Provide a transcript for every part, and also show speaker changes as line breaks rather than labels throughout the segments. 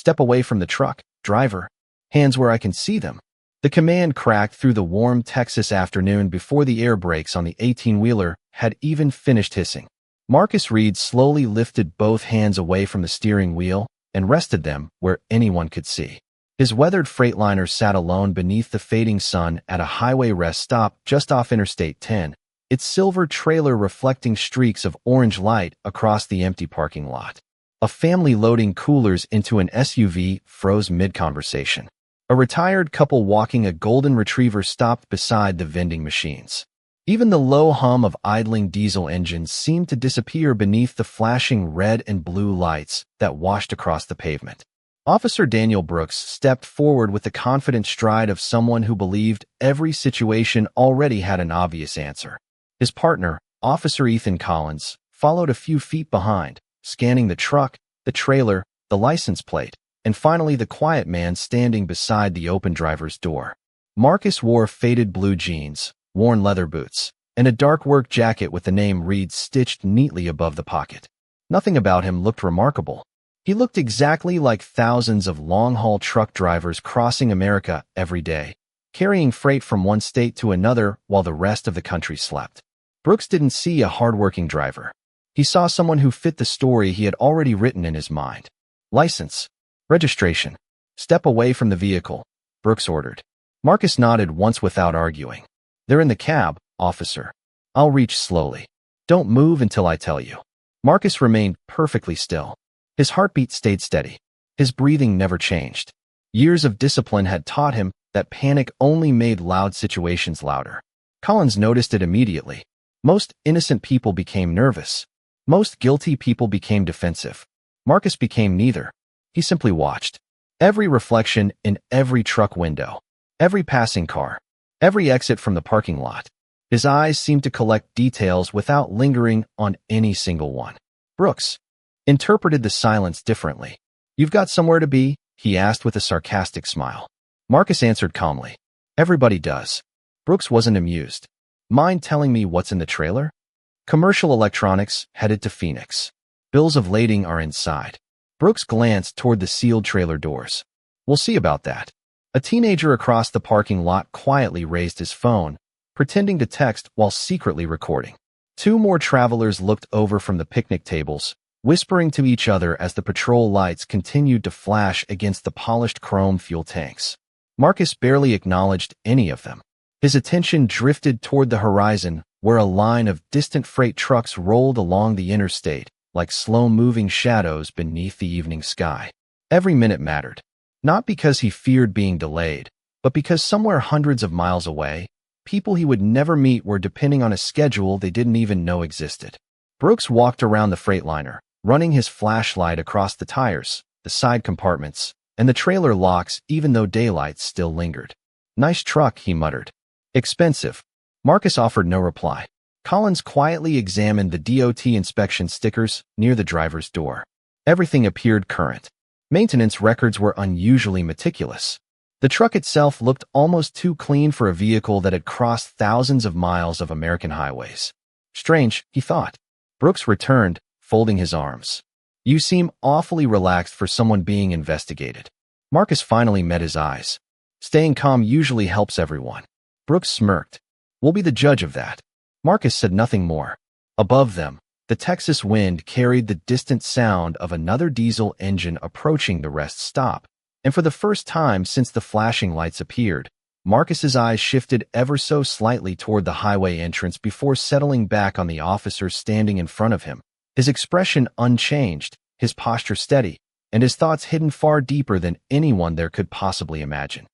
Step away from the truck, driver. Hands where I can see them. The command cracked through the warm Texas afternoon before the air brakes on the 18-wheeler had even finished hissing. Marcus Reed slowly lifted both hands away from the steering wheel and rested them where anyone could see. His weathered Freightliner sat alone beneath the fading sun at a highway rest stop just off Interstate 10, its silver trailer reflecting streaks of orange light across the empty parking lot. A family loading coolers into an SUV froze mid-conversation. A retired couple walking a golden retriever stopped beside the vending machines. Even the low hum of idling diesel engines seemed to disappear beneath the flashing red and blue lights that washed across the pavement. Officer Daniel Brooks stepped forward with the confident stride of someone who believed every situation already had an obvious answer. His partner, Officer Ethan Collins, followed a few feet behind, scanning the truck, the trailer, the license plate, and finally the quiet man standing beside the open driver's door. Marcus wore faded blue jeans, worn leather boots, and a dark work jacket with the name Reed stitched neatly above the pocket. Nothing about him looked remarkable. He looked exactly like thousands of long-haul truck drivers crossing America every day, carrying freight from one state to another while the rest of the country slept. Brooks didn't see a hardworking driver. He saw someone who fit the story he had already written in his mind. License. Registration. Step away from the vehicle, Brooks ordered. Marcus nodded once without arguing. They're in the cab, officer. I'll reach slowly. Don't move until I tell you. Marcus remained perfectly still. His heartbeat stayed steady. His breathing never changed. Years of discipline had taught him that panic only made loud situations louder. Collins noticed it immediately. Most innocent people became nervous. Most guilty people became defensive. Marcus became neither. He simply watched. Every reflection in every truck window. Every passing car. Every exit from the parking lot. His eyes seemed to collect details without lingering on any single one. Brooks interpreted the silence differently. You've got somewhere to be? He asked with a sarcastic smile. Marcus answered calmly. Everybody does. Brooks wasn't amused. Mind telling me what's in the trailer? Commercial electronics headed to Phoenix. Bills of lading are inside. Brooks glanced toward the sealed trailer doors. We'll see about that. A teenager across the parking lot quietly raised his phone, pretending to text while secretly recording. Two more travelers looked over from the picnic tables, whispering to each other as the patrol lights continued to flash against the polished chrome fuel tanks. Marcus barely acknowledged any of them. His attention drifted toward the horizon, where a line of distant freight trucks rolled along the interstate, like slow-moving shadows beneath the evening sky. Every minute mattered. Not because he feared being delayed, but because somewhere hundreds of miles away, people he would never meet were depending on a schedule they didn't even know existed. Brooks walked around the Freightliner, running his flashlight across the tires, the side compartments, and the trailer locks even though daylight still lingered. Nice truck, he muttered. Expensive. Marcus offered no reply. Collins quietly examined the DOT inspection stickers near the driver's door. Everything appeared current. Maintenance records were unusually meticulous. The truck itself looked almost too clean for a vehicle that had crossed thousands of miles of American highways. Strange, he thought. Brooks returned, folding his arms. You seem awfully relaxed for someone being investigated. Marcus finally met his eyes. Staying calm usually helps everyone. Brooks smirked. We'll be the judge of that. Marcus said nothing more. Above them, the Texas wind carried the distant sound of another diesel engine approaching the rest stop, and for the first time since the flashing lights appeared, Marcus's eyes shifted ever so slightly toward the highway entrance before settling back on the officer standing in front of him, his expression unchanged, his posture steady, and his thoughts hidden far deeper than anyone there could possibly imagine.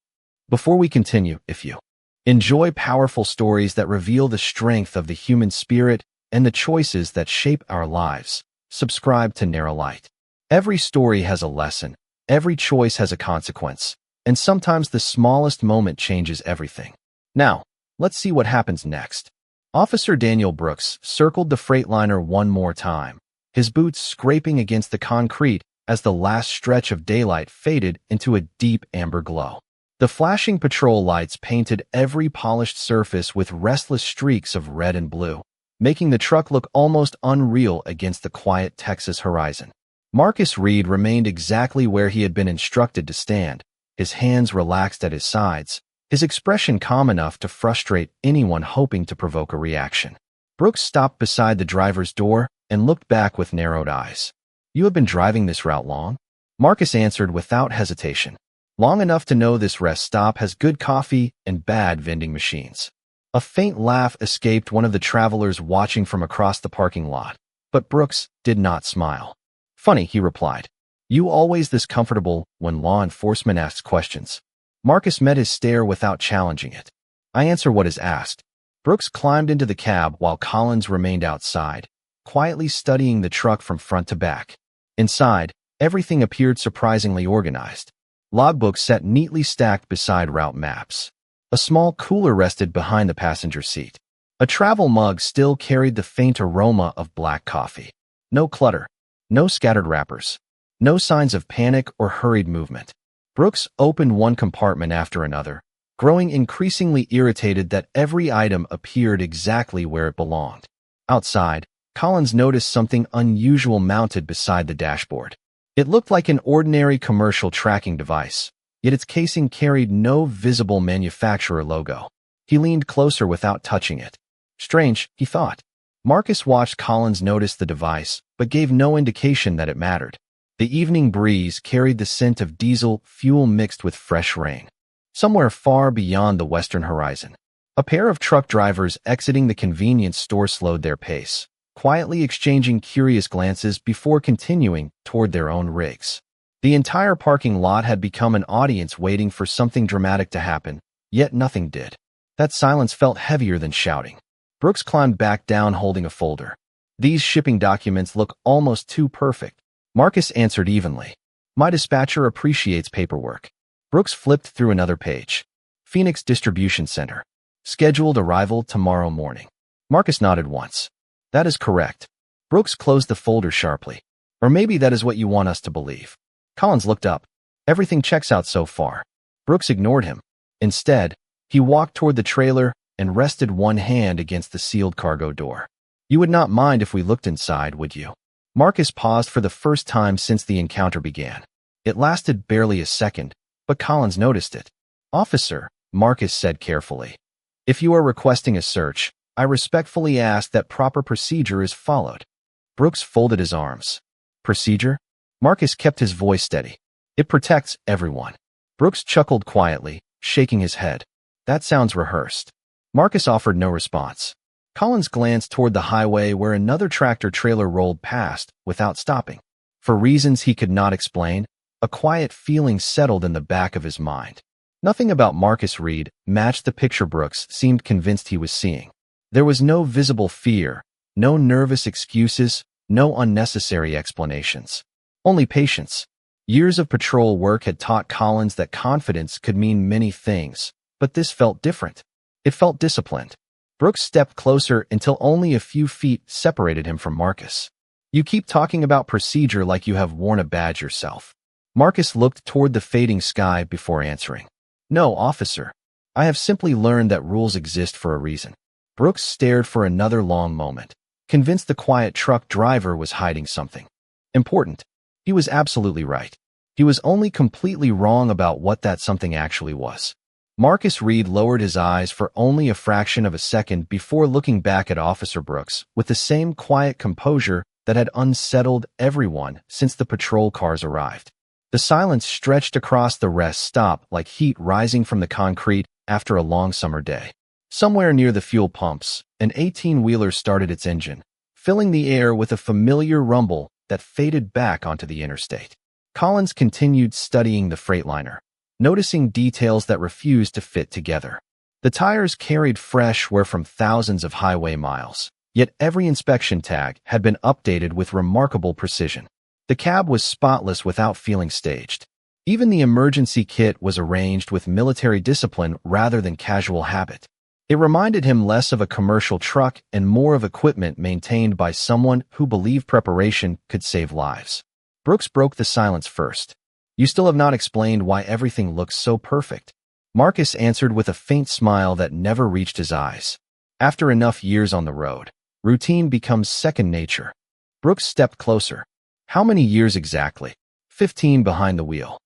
Before we continue, if you enjoy powerful stories that reveal the strength of the human spirit and the choices that shape our lives, subscribe to Narralight. Every story has a lesson, every choice has a consequence, and sometimes the smallest moment changes everything. Now, let's see what happens next. Officer Daniel Brooks circled the Freightliner one more time, his boots scraping against the concrete as the last stretch of daylight faded into a deep amber glow. The flashing patrol lights painted every polished surface with restless streaks of red and blue, making the truck look almost unreal against the quiet Texas horizon. Marcus Reed remained exactly where he had been instructed to stand, his hands relaxed at his sides, his expression calm enough to frustrate anyone hoping to provoke a reaction. Brooks stopped beside the driver's door and looked back with narrowed eyes. "You have been driving this route long?" Marcus answered without hesitation. "Long enough to know this rest stop has good coffee and bad vending machines." A faint laugh escaped one of the travelers watching from across the parking lot, but Brooks did not smile. "Funny," he replied. "You always this comfortable when law enforcement asks questions?" Marcus met his stare without challenging it. "I answer what is asked." Brooks climbed into the cab while Collins remained outside, quietly studying the truck from front to back. Inside, everything appeared surprisingly organized. Logbooks sat neatly stacked beside route maps. A small cooler rested behind the passenger seat. A travel mug still carried the faint aroma of black coffee. No clutter, no scattered wrappers, no signs of panic or hurried movement. Brooks opened one compartment after another, growing increasingly irritated that every item appeared exactly where it belonged. Outside, Collins noticed something unusual mounted beside the dashboard. It looked like an ordinary commercial tracking device, yet its casing carried no visible manufacturer logo. He leaned closer without touching it. Strange, he thought. Marcus watched Collins notice the device, but gave no indication that it mattered. The evening breeze carried the scent of diesel fuel mixed with fresh rain. Somewhere far beyond the western horizon, a pair of truck drivers exiting the convenience store slowed their pace, quietly exchanging curious glances before continuing toward their own rigs. The entire parking lot had become an audience waiting for something dramatic to happen, yet nothing did. That silence felt heavier than shouting. Brooks climbed back down holding a folder. "These shipping documents look almost too perfect." Marcus answered evenly. "My dispatcher appreciates paperwork." Brooks flipped through another page. "Phoenix Distribution Center. Scheduled arrival tomorrow morning." Marcus nodded once. "That is correct." Brooks closed the folder sharply. "Or maybe that is what you want us to believe." Collins looked up. "Everything checks out so far." Brooks ignored him. Instead, he walked toward the trailer and rested one hand against the sealed cargo door. "You would not mind if we looked inside, would you?" Marcus paused for the first time since the encounter began. It lasted barely a second, but Collins noticed it. "Officer," Marcus said carefully, "if you are requesting a search, I respectfully ask that proper procedure is followed." Brooks folded his arms. "Procedure?" Marcus kept his voice steady. "It protects everyone." Brooks chuckled quietly, shaking his head. "That sounds rehearsed." Marcus offered no response. Collins glanced toward the highway where another tractor-trailer rolled past without stopping. For reasons he could not explain, a quiet feeling settled in the back of his mind. Nothing about Marcus Reed matched the picture Brooks seemed convinced he was seeing. There was no visible fear, no nervous excuses, no unnecessary explanations. Only patience. Years of patrol work had taught Collins that confidence could mean many things, but this felt different. It felt disciplined. Brooks stepped closer until only a few feet separated him from Marcus. "You keep talking about procedure like you have worn a badge yourself." Marcus looked toward the fading sky before answering. "No, officer. I have simply learned that rules exist for a reason." Brooks stared for another long moment, convinced the quiet truck driver was hiding something important. He was absolutely right. He was only completely wrong about what that something actually was. Marcus Reed lowered his eyes for only a fraction of a second before looking back at Officer Brooks with the same quiet composure that had unsettled everyone since the patrol cars arrived. The silence stretched across the rest stop like heat rising from the concrete after a long summer day. Somewhere near the fuel pumps, an 18-wheeler started its engine, filling the air with a familiar rumble that faded back onto the interstate. Collins continued studying the Freightliner, noticing details that refused to fit together. The tires carried fresh wear from thousands of highway miles, yet every inspection tag had been updated with remarkable precision. The cab was spotless without feeling staged. Even the emergency kit was arranged with military discipline rather than casual habit. It reminded him less of a commercial truck and more of equipment maintained by someone who believed preparation could save lives. Brooks broke the silence first. "You still have not explained why everything looks so perfect." Marcus answered with a faint smile that never reached his eyes. "After enough years on the road, routine becomes second nature." Brooks stepped closer. How many years exactly? 15 behind the wheel.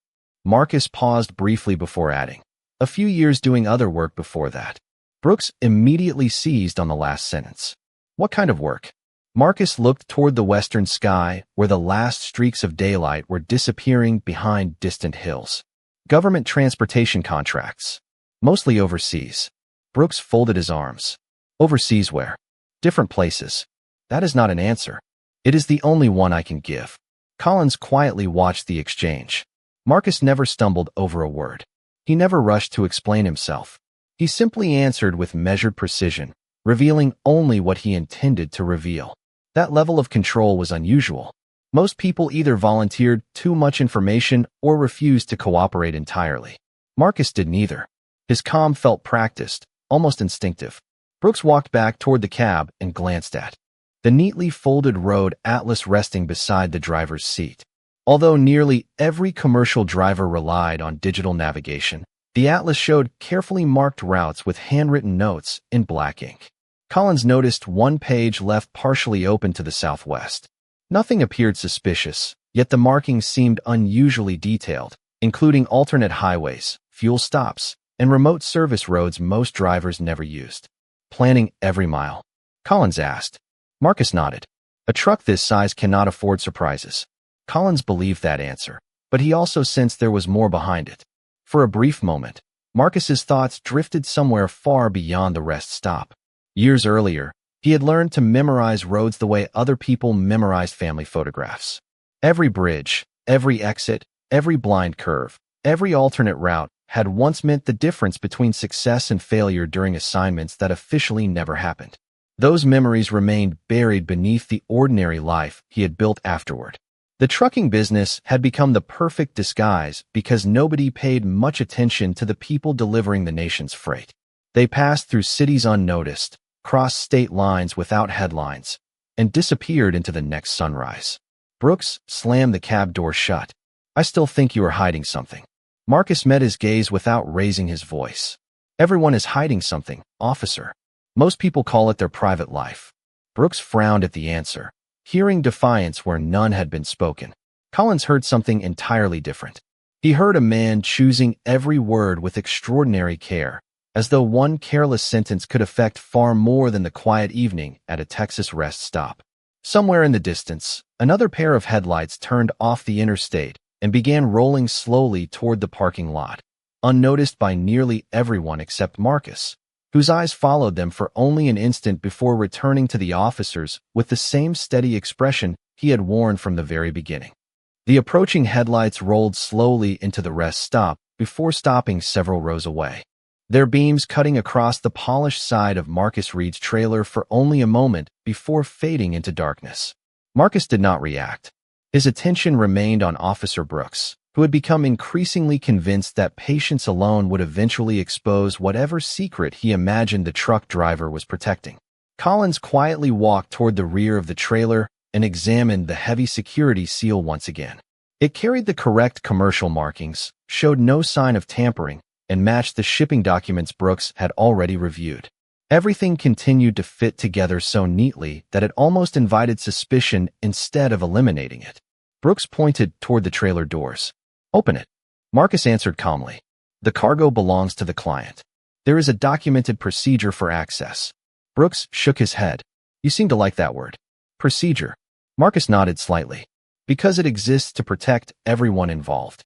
Marcus paused briefly before adding, a few years doing other work before that. Brooks immediately seized on the last sentence. What kind of work? Marcus looked toward the western sky, where the last streaks of daylight were disappearing behind distant hills. Government transportation contracts. Mostly overseas. Brooks folded his arms. Overseas where? Different places. That is not an answer. It is the only one I can give. Collins quietly watched the exchange. Marcus never stumbled over a word. He never rushed to explain himself. He simply answered with measured precision, revealing only what he intended to reveal. That level of control was unusual. Most people either volunteered too much information or refused to cooperate entirely. Marcus did neither. His calm felt practiced, almost instinctive. Brooks walked back toward the cab and glanced at the neatly folded road atlas resting beside the driver's seat. Although nearly every commercial driver relied on digital navigation, the atlas showed carefully marked routes with handwritten notes in black ink. Collins noticed one page left partially open to the southwest. Nothing appeared suspicious, yet the markings seemed unusually detailed, including alternate highways, fuel stops, and remote service roads most drivers never used. Planning every mile? Collins asked. Marcus nodded. A truck this size cannot afford surprises. Collins believed that answer, but he also sensed there was more behind it. For a brief moment, Marcus's thoughts drifted somewhere far beyond the rest stop. Years earlier, he had learned to memorize roads the way other people memorized family photographs. Every bridge, every exit, every blind curve, every alternate route had once meant the difference between success and failure during assignments that officially never happened. Those memories remained buried beneath the ordinary life he had built afterward. The trucking business had become the perfect disguise because nobody paid much attention to the people delivering the nation's freight. They passed through cities unnoticed, crossed state lines without headlines, and disappeared into the next sunrise. Brooks slammed the cab door shut. I still think you are hiding something. Marcus met his gaze without raising his voice. Everyone is hiding something, officer. Most people call it their private life. Brooks frowned at the answer, hearing defiance where none had been spoken. Collins heard something entirely different. He heard a man choosing every word with extraordinary care, as though one careless sentence could affect far more than the quiet evening at a Texas rest stop. Somewhere in the distance, another pair of headlights turned off the interstate and began rolling slowly toward the parking lot, unnoticed by nearly everyone except Marcus, whose eyes followed them for only an instant before returning to the officers with the same steady expression he had worn from the very beginning. The approaching headlights rolled slowly into the rest stop before stopping several rows away, their beams cutting across the polished side of Marcus Reed's trailer for only a moment before fading into darkness. Marcus did not react. His attention remained on Officer Brooks, who had become increasingly convinced that patience alone would eventually expose whatever secret he imagined the truck driver was protecting. Collins quietly walked toward the rear of the trailer and examined the heavy security seal once again. It carried the correct commercial markings, showed no sign of tampering, and matched the shipping documents Brooks had already reviewed. Everything continued to fit together so neatly that it almost invited suspicion instead of eliminating it. Brooks pointed toward the trailer doors. Open it. Marcus answered calmly. The cargo belongs to the client. There is a documented procedure for access. Brooks shook his head. You seem to like that word. Procedure. Marcus nodded slightly. Because it exists to protect everyone involved.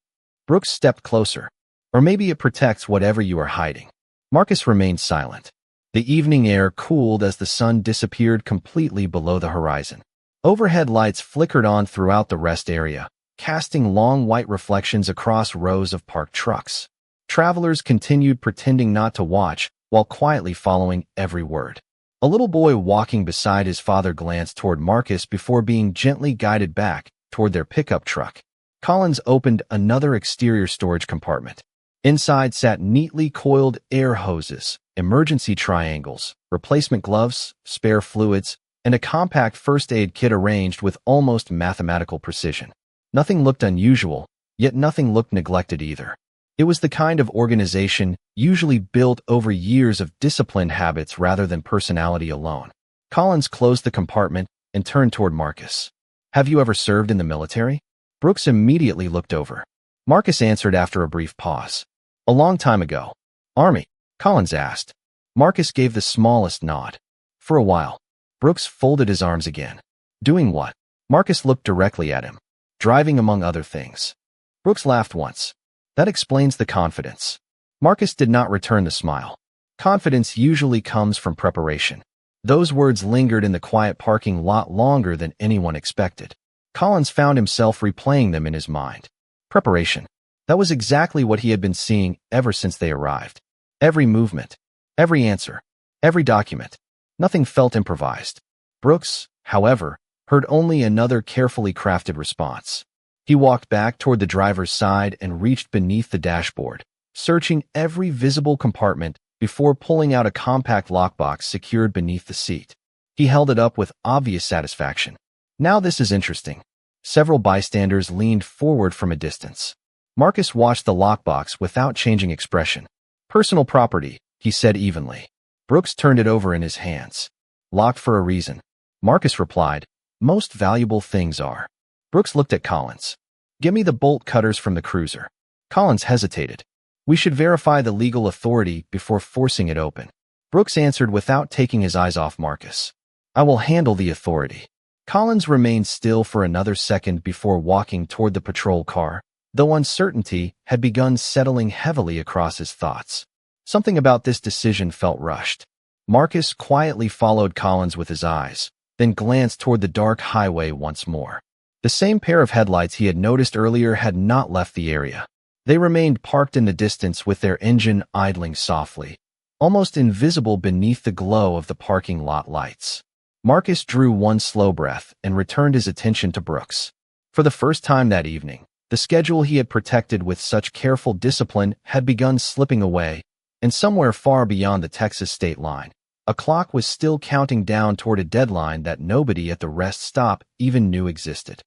Brooks stepped closer. Or maybe it protects whatever you are hiding. Marcus remained silent. The evening air cooled as the sun disappeared completely below the horizon. Overhead lights flickered on throughout the rest area, casting long white reflections across rows of parked trucks. Travelers continued pretending not to watch, while quietly following every word. A little boy walking beside his father glanced toward Marcus before being gently guided back toward their pickup truck. Collins opened another exterior storage compartment. Inside sat neatly coiled air hoses, emergency triangles, replacement gloves, spare fluids, and a compact first aid kit arranged with almost mathematical precision. Nothing looked unusual, yet nothing looked neglected either. It was the kind of organization usually built over years of disciplined habits rather than personality alone. Collins closed the compartment and turned toward Marcus. Have you ever served in the military? Brooks immediately looked over. Marcus answered after a brief pause. A long time ago. Army, Collins asked. Marcus gave the smallest nod. For a while. Brooks folded his arms again. Doing what? Marcus looked directly at him. Driving, among other things. Brooks laughed once. That explains the confidence. Marcus did not return the smile. Confidence usually comes from preparation. Those words lingered in the quiet parking lot longer than anyone expected. Collins found himself replaying them in his mind. Preparation. That was exactly what he had been seeing ever since they arrived. Every movement, every answer, every document. Nothing felt improvised. Brooks, however, heard only another carefully crafted response. He walked back toward the driver's side and reached beneath the dashboard, searching every visible compartment before pulling out a compact lockbox secured beneath the seat. He held it up with obvious satisfaction. Now this is interesting. Several bystanders leaned forward from a distance. Marcus watched the lockbox without changing expression. Personal property, he said evenly. Brooks turned it over in his hands. Locked for a reason. Marcus replied, most valuable things are. Brooks looked at Collins. Give me the bolt cutters from the cruiser. Collins hesitated. We should verify the legal authority before forcing it open. Brooks answered without taking his eyes off Marcus. I will handle the authority. Collins remained still for another second before walking toward the patrol car, though uncertainty had begun settling heavily across his thoughts. Something about this decision felt rushed. Marcus quietly followed Collins with his eyes, then glanced toward the dark highway once more. The same pair of headlights he had noticed earlier had not left the area. They remained parked in the distance with their engine idling softly, almost invisible beneath the glow of the parking lot lights. Marcus drew one slow breath and returned his attention to Brooks. For the first time that evening, the schedule he had protected with such careful discipline had begun slipping away, and somewhere far beyond the Texas state line, a clock was still counting down toward a deadline that nobody at the rest stop even knew existed.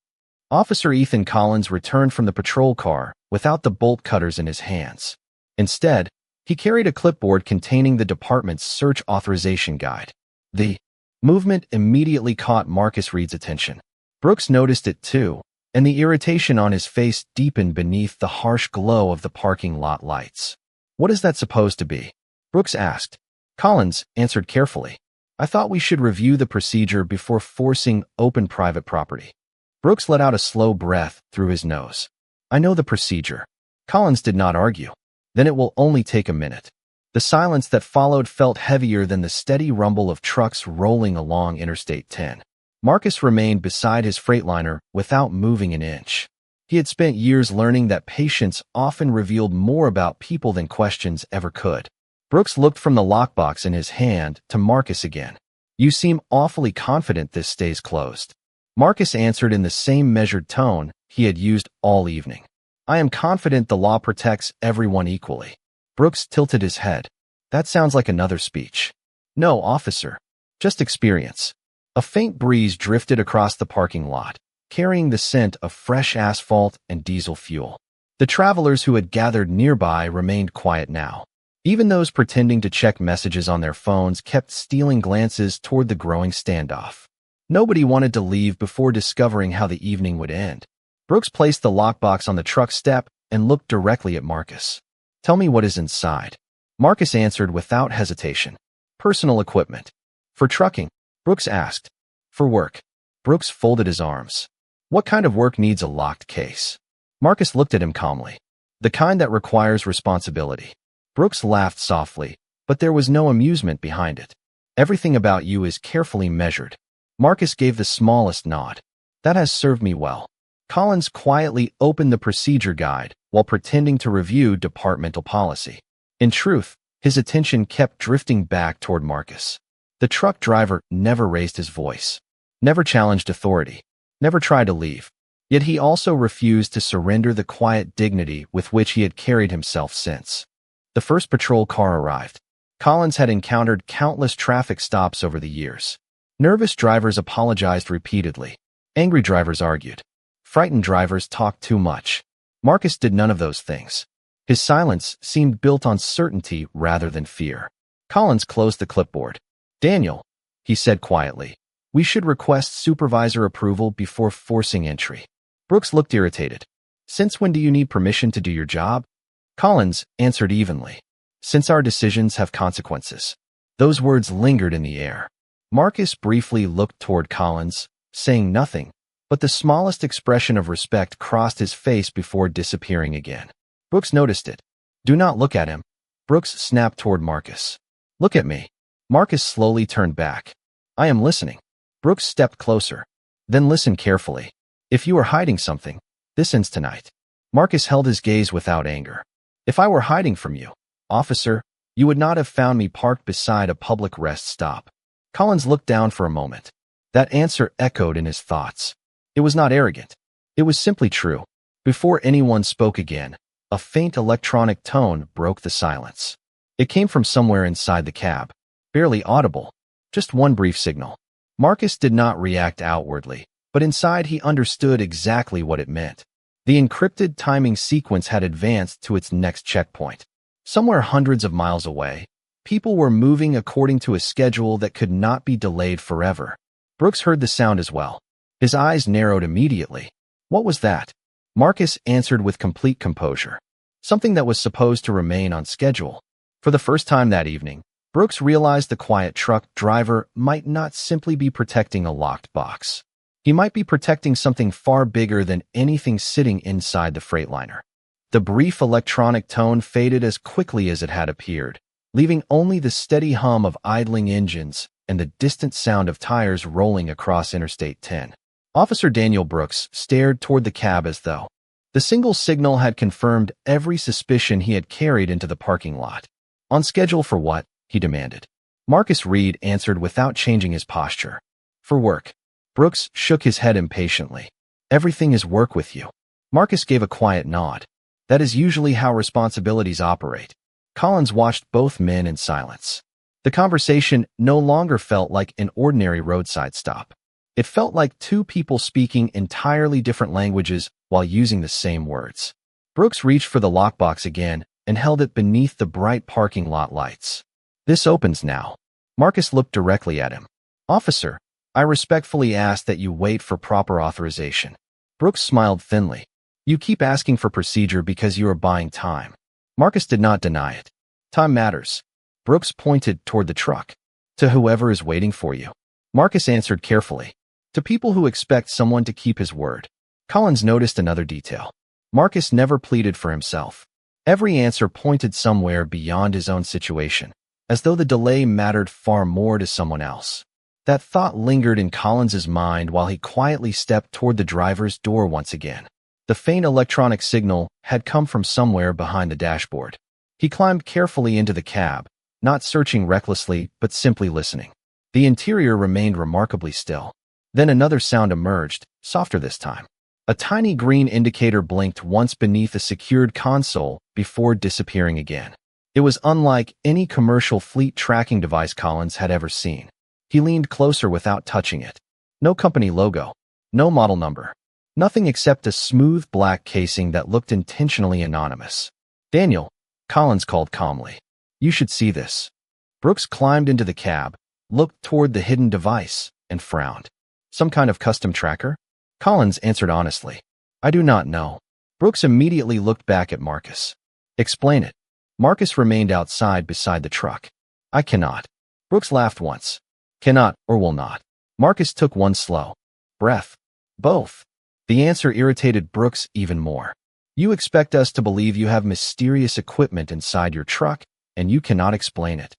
Officer Ethan Collins returned from the patrol car without the bolt cutters in his hands. Instead, he carried a clipboard containing the department's search authorization guide. The movement immediately caught Marcus Reed's attention. Brooks noticed it too, and the irritation on his face deepened beneath the harsh glow of the parking lot lights. What is that supposed to be? Brooks asked. Collins answered carefully. I thought we should review the procedure before forcing open private property. Brooks let out a slow breath through his nose. I know the procedure. Collins did not argue. Then it will only take a minute. The silence that followed felt heavier than the steady rumble of trucks rolling along Interstate 10. Marcus remained beside his Freightliner without moving an inch. He had spent years learning that patience often revealed more about people than questions ever could. Brooks looked from the lockbox in his hand to Marcus again. You seem awfully confident this stays closed. Marcus answered in the same measured tone he had used all evening. I am confident the law protects everyone equally. Brooks tilted his head. That sounds like another speech. No, officer. Just experience. A faint breeze drifted across the parking lot, carrying the scent of fresh asphalt and diesel fuel. The travelers who had gathered nearby remained quiet now. Even those pretending to check messages on their phones kept stealing glances toward the growing standoff. Nobody wanted to leave before discovering how the evening would end. Brooks placed the lockbox on the truck step and looked directly at Marcus. Tell me what is inside. Marcus answered without hesitation. Personal equipment. For trucking? Brooks asked. For work. Brooks folded his arms. What kind of work needs a locked case? Marcus looked at him calmly. The kind that requires responsibility. Brooks laughed softly, but there was no amusement behind it. Everything about you is carefully measured. Marcus gave the smallest nod. That has served me well. Collins quietly opened the procedure guide while pretending to review departmental policy. In truth, his attention kept drifting back toward Marcus. The truck driver never raised his voice, never challenged authority, never tried to leave. Yet he also refused to surrender the quiet dignity with which he had carried himself since. The first patrol car arrived. Collins had encountered countless traffic stops over the years. Nervous drivers apologized repeatedly. Angry drivers argued. Frightened drivers talked too much. Marcus did none of those things. His silence seemed built on certainty rather than fear. Collins closed the clipboard. Daniel, he said quietly, We should request supervisor approval before forcing entry. Brooks looked irritated. Since when do you need permission to do your job? Collins answered evenly. Since our decisions have consequences. Those words lingered in the air. Marcus briefly looked toward Collins, saying nothing, but the smallest expression of respect crossed his face before disappearing again. Brooks noticed it. Do not look at him. Brooks snapped toward Marcus. Look at me. Marcus slowly turned back. I am listening. Brooks stepped closer. Then listen carefully. If you are hiding something, this ends tonight. Marcus held his gaze without anger. If I were hiding from you, officer, you would not have found me parked beside a public rest stop. Collins looked down for a moment. That answer echoed in his thoughts. It was not arrogant. It was simply true. Before anyone spoke again, a faint electronic tone broke the silence. It came from somewhere inside the cab. Barely audible. Just one brief signal. Marcus did not react outwardly, but inside he understood exactly what it meant. The encrypted timing sequence had advanced to its next checkpoint. Somewhere hundreds of miles away, people were moving according to a schedule that could not be delayed forever. Brooks heard the sound as well. His eyes narrowed immediately. What was that? Marcus answered with complete composure. Something that was supposed to remain on schedule. For the first time that evening, Brooks realized the quiet truck driver might not simply be protecting a locked box. He might be protecting something far bigger than anything sitting inside the Freightliner. The brief electronic tone faded as quickly as it had appeared, leaving only the steady hum of idling engines and the distant sound of tires rolling across Interstate 10. Officer Daniel Brooks stared toward the cab as though the single signal had confirmed every suspicion he had carried into the parking lot. On schedule for what? He demanded. Marcus Reed answered without changing his posture. For work. Brooks shook his head impatiently. Everything is work with you. Marcus gave a quiet nod. That is usually how responsibilities operate. Collins watched both men in silence. The conversation no longer felt like an ordinary roadside stop. It felt like two people speaking entirely different languages while using the same words. Brooks reached for the lockbox again and held it beneath the bright parking lot lights. This opens now. Marcus looked directly at him. Officer, I respectfully ask that you wait for proper authorization. Brooks smiled thinly. You keep asking for procedure because you are buying time. Marcus did not deny it. Time matters. Brooks pointed toward the truck. To whoever is waiting for you. Marcus answered carefully. To people who expect someone to keep his word. Collins noticed another detail. Marcus never pleaded for himself. Every answer pointed somewhere beyond his own situation, as though the delay mattered far more to someone else. That thought lingered in Collins's mind while he quietly stepped toward the driver's door once again. The faint electronic signal had come from somewhere behind the dashboard. He climbed carefully into the cab, not searching recklessly, but simply listening. The interior remained remarkably still. Then another sound emerged, softer this time. A tiny green indicator blinked once beneath a secured console before disappearing again. It was unlike any commercial fleet tracking device Collins had ever seen. He leaned closer without touching it. No company logo. No model number. Nothing except a smooth black casing that looked intentionally anonymous. Daniel, Collins called calmly. You should see this. Brooks climbed into the cab, looked toward the hidden device, and frowned. Some kind of custom tracker? Collins answered honestly. I do not know. Brooks immediately looked back at Marcus. Explain it. Marcus remained outside beside the truck. I cannot. Brooks laughed once. Cannot or will not. Marcus took one slow breath. Both. The answer irritated Brooks even more. You expect us to believe you have mysterious equipment inside your truck, and you cannot explain it.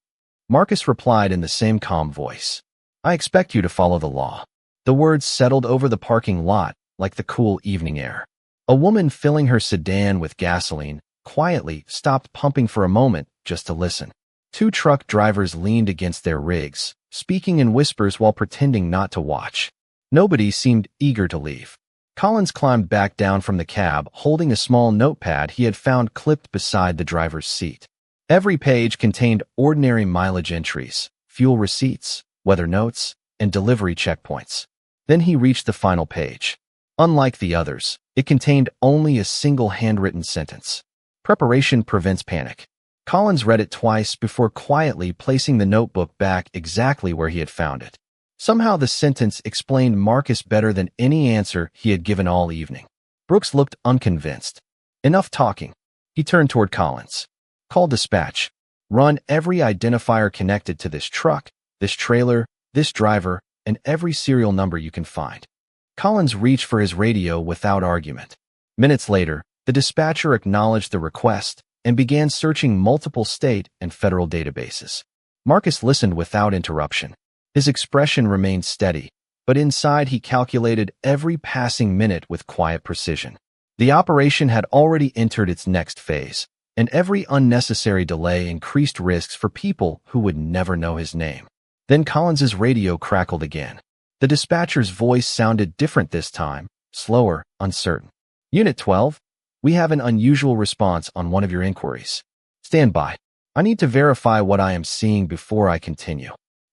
Marcus replied in the same calm voice. I expect you to follow the law. The words settled over the parking lot like the cool evening air. A woman filling her sedan with gasoline quietly stopped pumping for a moment just to listen. Two truck drivers leaned against their rigs, speaking in whispers while pretending not to watch. Nobody seemed eager to leave. Collins climbed back down from the cab, holding a small notepad he had found clipped beside the driver's seat. Every page contained ordinary mileage entries, fuel receipts, weather notes, and delivery checkpoints. Then he reached the final page. Unlike the others, it contained only a single handwritten sentence. Preparation prevents panic. Collins read it twice before quietly placing the notebook back exactly where he had found it. Somehow the sentence explained Marcus better than any answer he had given all evening. Brooks looked unconvinced. Enough talking. He turned toward Collins. Call dispatch. Run every identifier connected to this truck, this trailer, this driver, and every serial number you can find. Collins reached for his radio without argument. Minutes later, the dispatcher acknowledged the request and began searching multiple state and federal databases. Marcus listened without interruption. His expression remained steady, but inside he calculated every passing minute with quiet precision. The operation had already entered its next phase, and every unnecessary delay increased risks for people who would never know his name. Then Collins's radio crackled again. The dispatcher's voice sounded different this time, slower, uncertain. Unit 12, we have an unusual response on one of your inquiries. Stand by. I need to verify what I am seeing before I continue.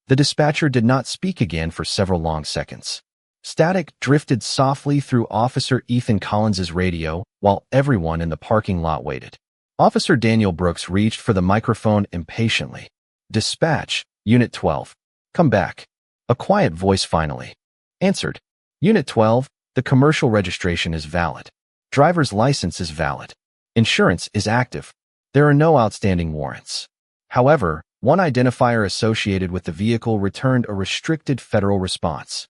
The dispatcher did not speak again for several long seconds. Static drifted softly through Officer Ethan Collins's radio while everyone in the parking lot waited. Officer Daniel Brooks reached for the microphone impatiently. Dispatch, Unit 12. Come back. A quiet voice finally answered. Unit 12, the commercial registration is valid. Driver's license is valid. Insurance is active. There are no outstanding warrants. However, one identifier associated with the vehicle returned a restricted federal response.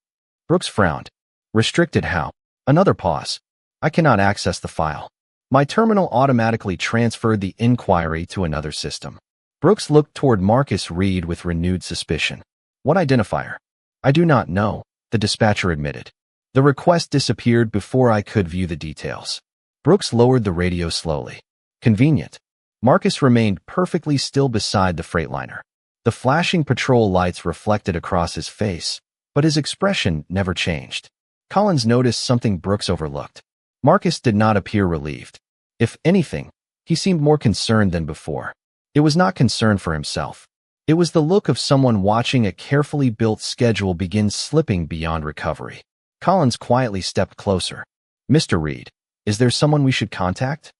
Brooks frowned. Restricted how? Another pause. I cannot access the file. My terminal automatically transferred the inquiry to another system. Brooks looked toward Marcus Reed with renewed suspicion. What identifier? I do not know, the dispatcher admitted. The request disappeared before I could view the details. Brooks lowered the radio slowly. Convenient. Marcus remained perfectly still beside the Freightliner. The flashing patrol lights reflected across his face, but his expression never changed. Collins noticed something Brooks overlooked. Marcus did not appear relieved. If anything, he seemed more concerned than before. It was not concern for himself. It was the look of someone watching a carefully built schedule begin slipping beyond recovery. Collins quietly stepped closer. Mr. Reed, is there someone we should contact?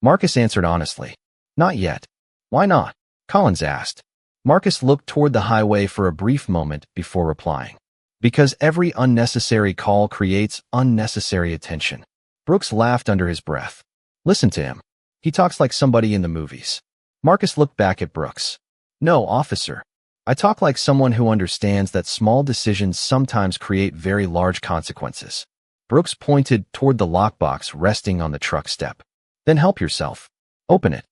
Marcus answered honestly. Not yet. Why not? Collins asked. Marcus looked toward the highway for a brief moment before replying. Because every unnecessary call creates unnecessary attention. Brooks laughed under his breath. Listen to him. He talks like somebody in the movies. Marcus looked back at Brooks. No, officer. I talk like someone who understands that small decisions sometimes create very large consequences. Brooks pointed toward the lockbox resting on the truck step. Then help yourself. Open it.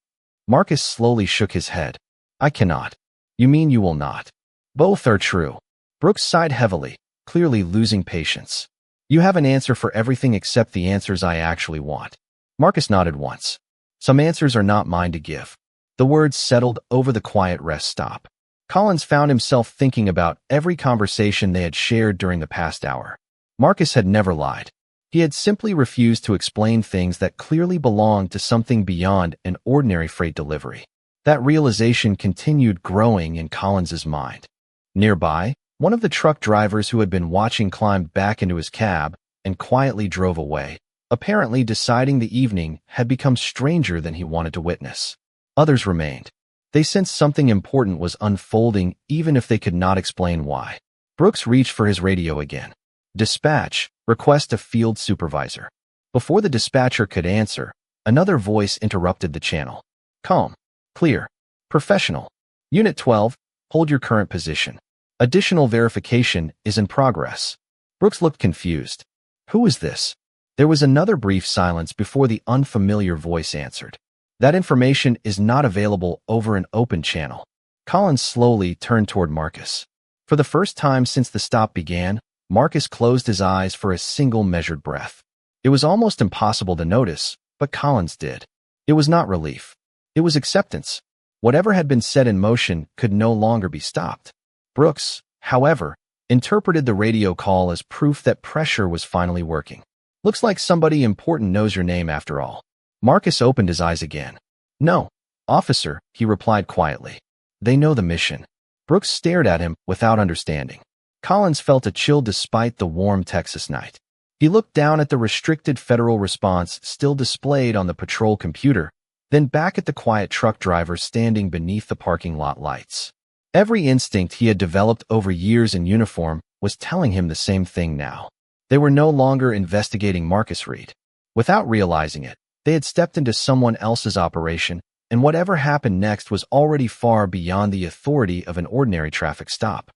Marcus slowly shook his head. I cannot. You mean you will not? Both are true. Brooks sighed heavily, clearly losing patience. You have an answer for everything except the answers I actually want. Marcus nodded once. Some answers are not mine to give. The words settled over the quiet rest stop. Collins found himself thinking about every conversation they had shared during the past hour. Marcus had never lied. He had simply refused to explain things that clearly belonged to something beyond an ordinary freight delivery. That realization continued growing in Collins's mind. Nearby, one of the truck drivers who had been watching climbed back into his cab and quietly drove away, apparently deciding the evening had become stranger than he wanted to witness. Others remained. They sensed something important was unfolding even if they could not explain why. Brooks reached for his radio again. Dispatch, request a field supervisor. Before the dispatcher could answer, another voice interrupted the channel. Calm, clear, professional. Unit 12, hold your current position. Additional verification is in progress. Brooks looked confused. Who is this? There was another brief silence before the unfamiliar voice answered. That information is not available over an open channel. Collins slowly turned toward Marcus. For the first time since the stop began, Marcus closed his eyes for a single measured breath. It was almost impossible to notice, but Collins did. It was not relief. It was acceptance. Whatever had been set in motion could no longer be stopped. Brooks, however, interpreted the radio call as proof that pressure was finally working. Looks like somebody important knows your name after all. Marcus opened his eyes again. No, officer, he replied quietly. They know the mission. Brooks stared at him without understanding. Collins felt a chill despite the warm Texas night. He looked down at the restricted federal response still displayed on the patrol computer, then back at the quiet truck driver standing beneath the parking lot lights. Every instinct he had developed over years in uniform was telling him the same thing now. They were no longer investigating Marcus Reed. Without realizing it, they had stepped into someone else's operation, and whatever happened next was already far beyond the authority of an ordinary traffic stop.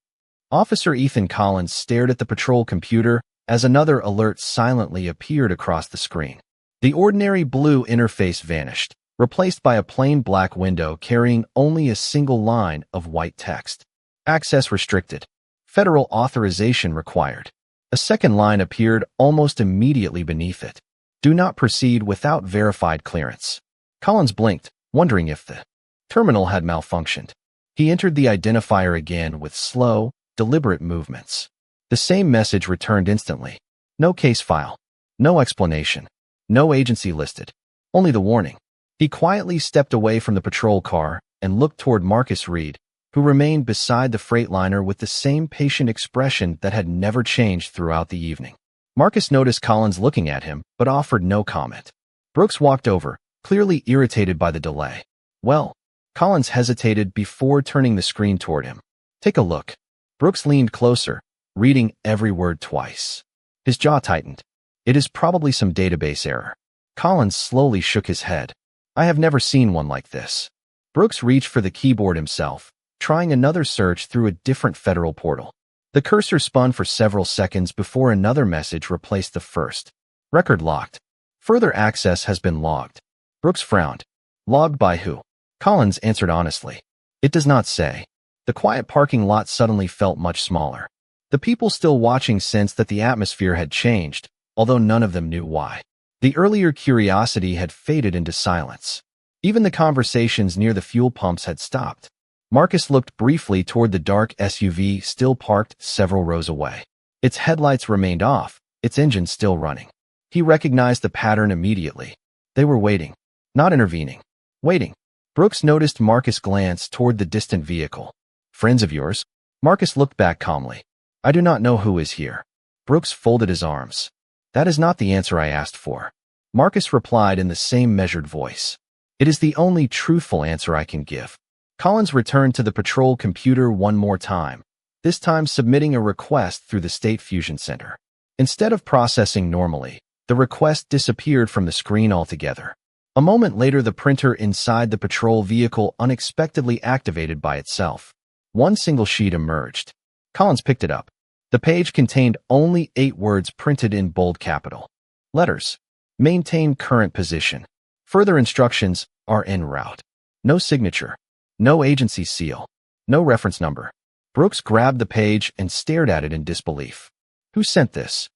Officer Ethan Collins stared at the patrol computer as another alert silently appeared across the screen. The ordinary blue interface vanished, replaced by a plain black window carrying only a single line of white text. Access restricted. Federal authorization required. A second line appeared almost immediately beneath it. Do not proceed without verified clearance. Collins blinked, wondering if the terminal had malfunctioned. He entered the identifier again with slow, deliberate movements. The same message returned instantly. No case file. No explanation. No agency listed. Only the warning. He quietly stepped away from the patrol car and looked toward Marcus Reed, who remained beside the Freightliner with the same patient expression that had never changed throughout the evening. Marcus noticed Collins looking at him, but offered no comment. Brooks walked over, clearly irritated by the delay. Well, Collins hesitated before turning the screen toward him. Take a look. Brooks leaned closer, reading every word twice. His jaw tightened. It is probably some database error. Collins slowly shook his head. I have never seen one like this. Brooks reached for the keyboard himself, trying another search through a different federal portal. The cursor spun for several seconds before another message replaced the first. Record locked. Further access has been logged. Brooks frowned. Logged by who? Collins answered honestly. It does not say. The quiet parking lot suddenly felt much smaller. The people still watching sensed that the atmosphere had changed, although none of them knew why. The earlier curiosity had faded into silence. Even the conversations near the fuel pumps had stopped. Marcus looked briefly toward the dark SUV still parked several rows away. Its headlights remained off, its engine still running. He recognized the pattern immediately. They were waiting, not intervening. Waiting. Brooks noticed Marcus glance toward the distant vehicle. Friends of yours? Marcus looked back calmly. I do not know who is here. Brooks folded his arms. That is not the answer I asked for. Marcus replied in the same measured voice. It is the only truthful answer I can give. Collins returned to the patrol computer one more time, this time submitting a request through the State Fusion Center. Instead of processing normally, the request disappeared from the screen altogether. A moment later, the printer inside the patrol vehicle unexpectedly activated by itself. One single sheet emerged. Collins picked it up. The page contained only 8 words printed in bold capital letters. Maintain current position. Further instructions are en route. No signature. No agency seal. No reference number. Brooks grabbed the page and stared at it in disbelief. Who sent this?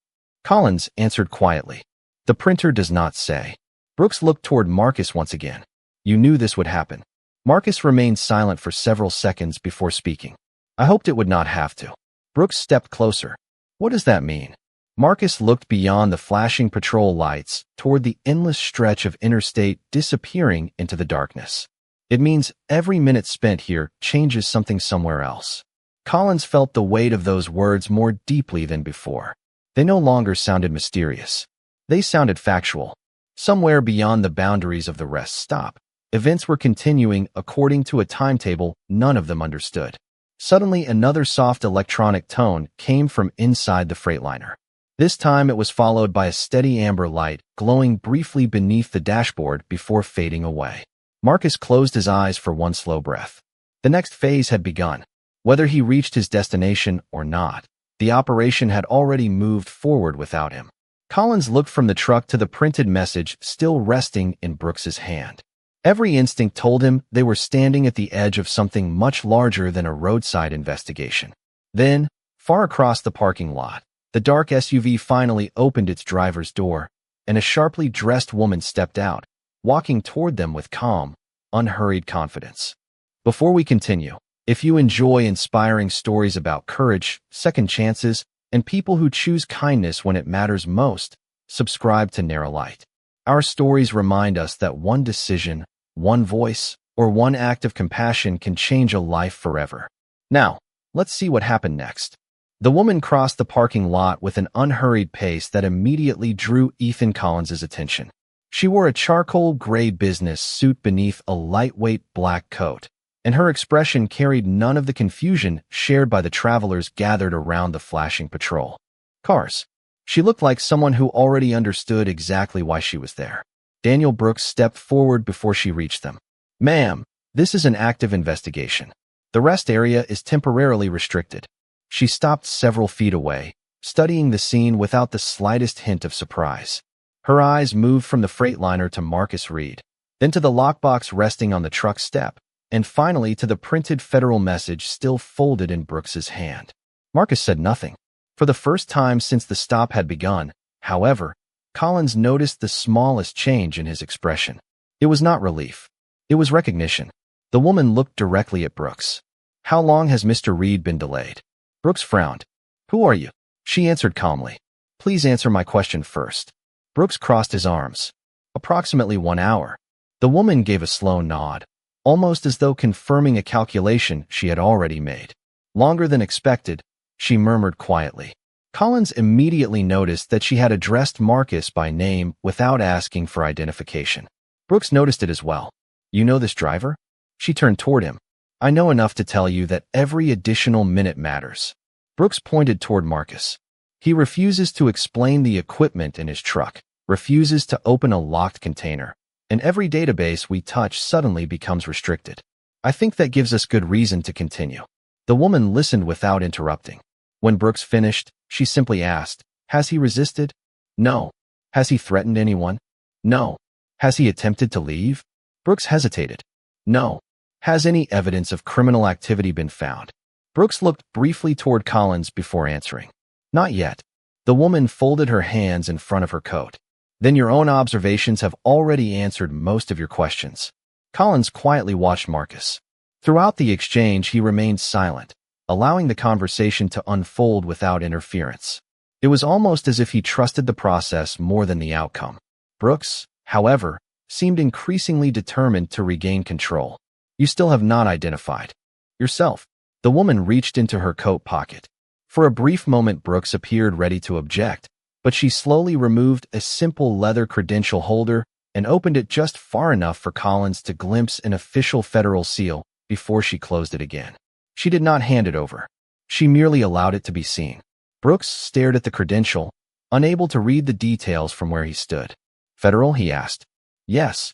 Collins answered quietly. The printer does not say. Brooks looked toward Marcus once again. You knew this would happen. Marcus remained silent for several seconds before speaking. I hoped it would not have to. Brooks stepped closer. What does that mean? Marcus looked beyond the flashing patrol lights toward the endless stretch of interstate disappearing into the darkness. It means every minute spent here changes something somewhere else. Collins felt the weight of those words more deeply than before. They no longer sounded mysterious. They sounded factual. Somewhere beyond the boundaries of the rest stop, events were continuing according to a timetable none of them understood. Suddenly, another soft electronic tone came from inside the Freightliner. This time it was followed by a steady amber light glowing briefly beneath the dashboard before fading away. Marcus closed his eyes for one slow breath. The next phase had begun. Whether he reached his destination or not, the operation had already moved forward without him. Collins looked from the truck to the printed message still resting in Brooks's hand. Every instinct told him they were standing at the edge of something much larger than a roadside investigation. Then, far across the parking lot, the dark SUV finally opened its driver's door, and a sharply dressed woman stepped out, walking toward them with calm, unhurried confidence. Before we continue, if you enjoy inspiring stories about courage, second chances, and people who choose kindness when it matters most, subscribe to Narralight. Our stories remind us that one decision, one voice, or one act of compassion can change a life forever. Now, let's see what happened next. The woman crossed the parking lot with an unhurried pace that immediately drew Ethan Collins' attention. She wore a charcoal gray business suit beneath a lightweight black coat, and her expression carried none of the confusion shared by the travelers gathered around the flashing patrol cars. She looked like someone who already understood exactly why she was there. Daniel Brooks stepped forward before she reached them. "Ma'am, this is an active investigation. The rest area is temporarily restricted." She stopped several feet away, studying the scene without the slightest hint of surprise. Her eyes moved from the Freightliner to Marcus Reed, then to the lockbox resting on the truck step, and finally to the printed federal message still folded in Brooks's hand. Marcus said nothing. For the first time since the stop had begun, however, Collins noticed the smallest change in his expression. It was not relief. It was recognition. The woman looked directly at Brooks. "How long has Mr. Reed been delayed?" Brooks frowned. "Who are you?" She answered calmly. "Please answer my question first." Brooks crossed his arms. "Approximately 1 hour." The woman gave a slow nod, almost as though confirming a calculation she had already made. "Longer than expected," she murmured quietly. Collins immediately noticed that she had addressed Marcus by name without asking for identification. Brooks noticed it as well. "You know this driver?" She turned toward him. "I know enough to tell you that every additional minute matters." Brooks pointed toward Marcus. "He refuses to explain the equipment in his truck, refuses to open a locked container, and every database we touch suddenly becomes restricted. I think that gives us good reason to continue." The woman listened without interrupting. When Brooks finished, she simply asked, "Has he resisted?" "No." "Has he threatened anyone?" "No." "Has he attempted to leave?" Brooks hesitated. "No." "Has any evidence of criminal activity been found?" Brooks looked briefly toward Collins before answering. "Not yet." The woman folded her hands in front of her coat. "Then your own observations have already answered most of your questions." Collins quietly watched Marcus. Throughout the exchange, he remained silent, allowing the conversation to unfold without interference. It was almost as if he trusted the process more than the outcome. Brooks, however, seemed increasingly determined to regain control. "You still have not identified yourself." The woman reached into her coat pocket. For a brief moment, Brooks appeared ready to object, but she slowly removed a simple leather credential holder and opened it just far enough for Collins to glimpse an official federal seal before she closed it again. She did not hand it over. She merely allowed it to be seen. Brooks stared at the credential, unable to read the details from where he stood. "Federal?" he asked. "Yes."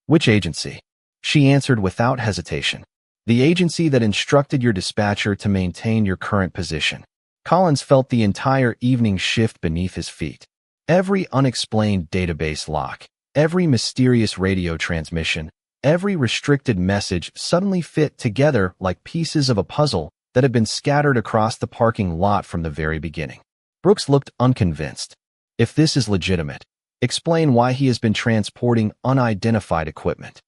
"Which agency?" She answered without hesitation. "The agency that instructed your dispatcher to maintain your current position." Collins felt the entire evening shift beneath his feet. Every unexplained database lock, every mysterious radio transmission, every restricted message suddenly fit together like pieces of a puzzle that had been scattered across the parking lot from the very beginning. Brooks looked unconvinced. "If this is legitimate, explain why he has been transporting unidentified equipment."